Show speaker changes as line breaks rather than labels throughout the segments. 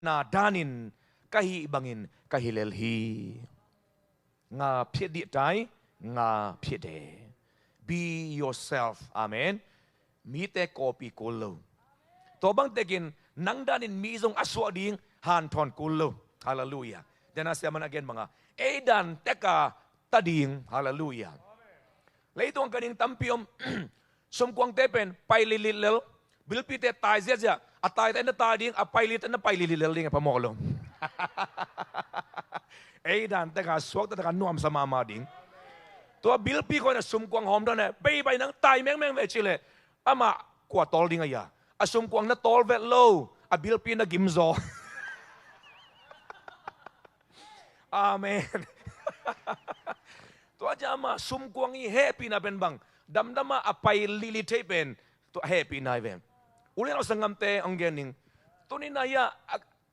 na danin kahi bangin kahilel hi nga phiết địa trái nga phiết đề. Be yourself, amen. Mi te copy kullo. To bang tekin nang danin mi zong aswa ding han thon kullo. Hallelujah. Then asyaman again mga edan teka tading, hallelujah. Leitong kaning tampiom sumkwang tepen pailililel bilpite taizia ja atay na tading apailit na pailililel ding pamolo. Edan teka swak teka nuam sa mama ding. To bilpi ko na sumkwang hom don na bay nang tay meng ve chile ama kwa tol ding aya asumkwang na tol vet low a bilpi na gimzo. Amen. To aja ama sumkwang i happy na ben bang damdama apay lilite pen to happy na ben. Uli na sangam te ang gening to ni naya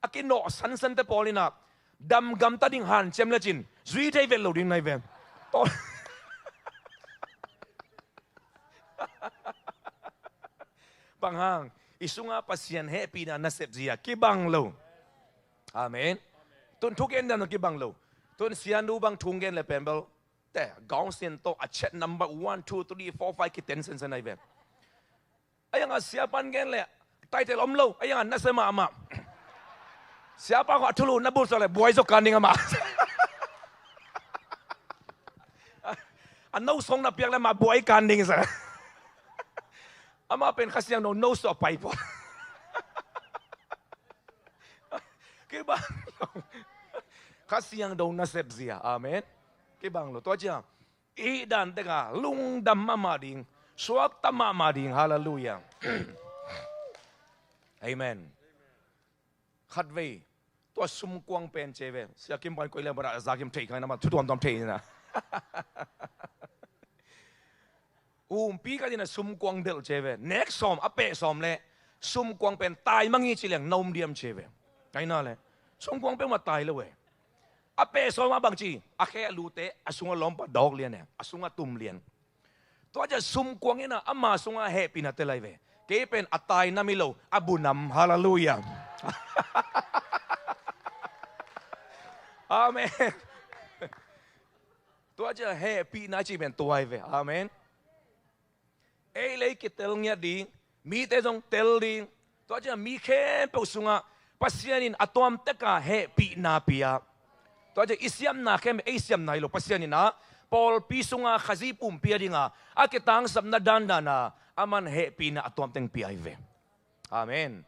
akino san te polina dam gam ta ding han chem la chin zui te vel lo ding nai ben. To panghang isunga pasien happy na nasep zia kibang lo. Amen. Tun thuken dan kibang lo. Tun sian du bang thungen le pembel te gong sin to a chat number 1 2 3 4 5 ki 10 sen sanai ve. Ayang siapan gen le title om lo ayang nasema ama. Siapa ko atulu nabul sole boy zo kaning ama. Anau song na piak le ma boy kaning sa. Ama pen kasyang no so pai po. Kibang kasyang daw nasep zia. Amen. Kibang lo to aja. Idan tega lung dam mama ding suak tamama ding. Hallelujah. Amen. Khatwei to sumkwang pen cheve siakim pan koile bara zakim thei kana ma thutom tom thei na. Pi ka dina sumkwang del cheve next som ape som le sumkwang pen tai mangi chileng nom diam cheve kai na le sumkwang pen ma tai le we ape som ma bang chi akhe lute asunga lom pa dog lian ne asunga tum lian to aja sumkwang ina ama sunga happy na telai ve ke pen atai na milo abunam. Hallelujah. Amen. To aja happy na chi pen tuai ve. Amen. Ei lấy cái tel nghe đi, mi te dong tel đi, to aja mi khen pe sunga, pasianin atom teka happy na pia, to aja isiam na khem isiam na ilo pasianin na, Paul pi sunga khazi pum pia dinga, akitang sab na danda na, aman happy na atom teng pia ive. Amen.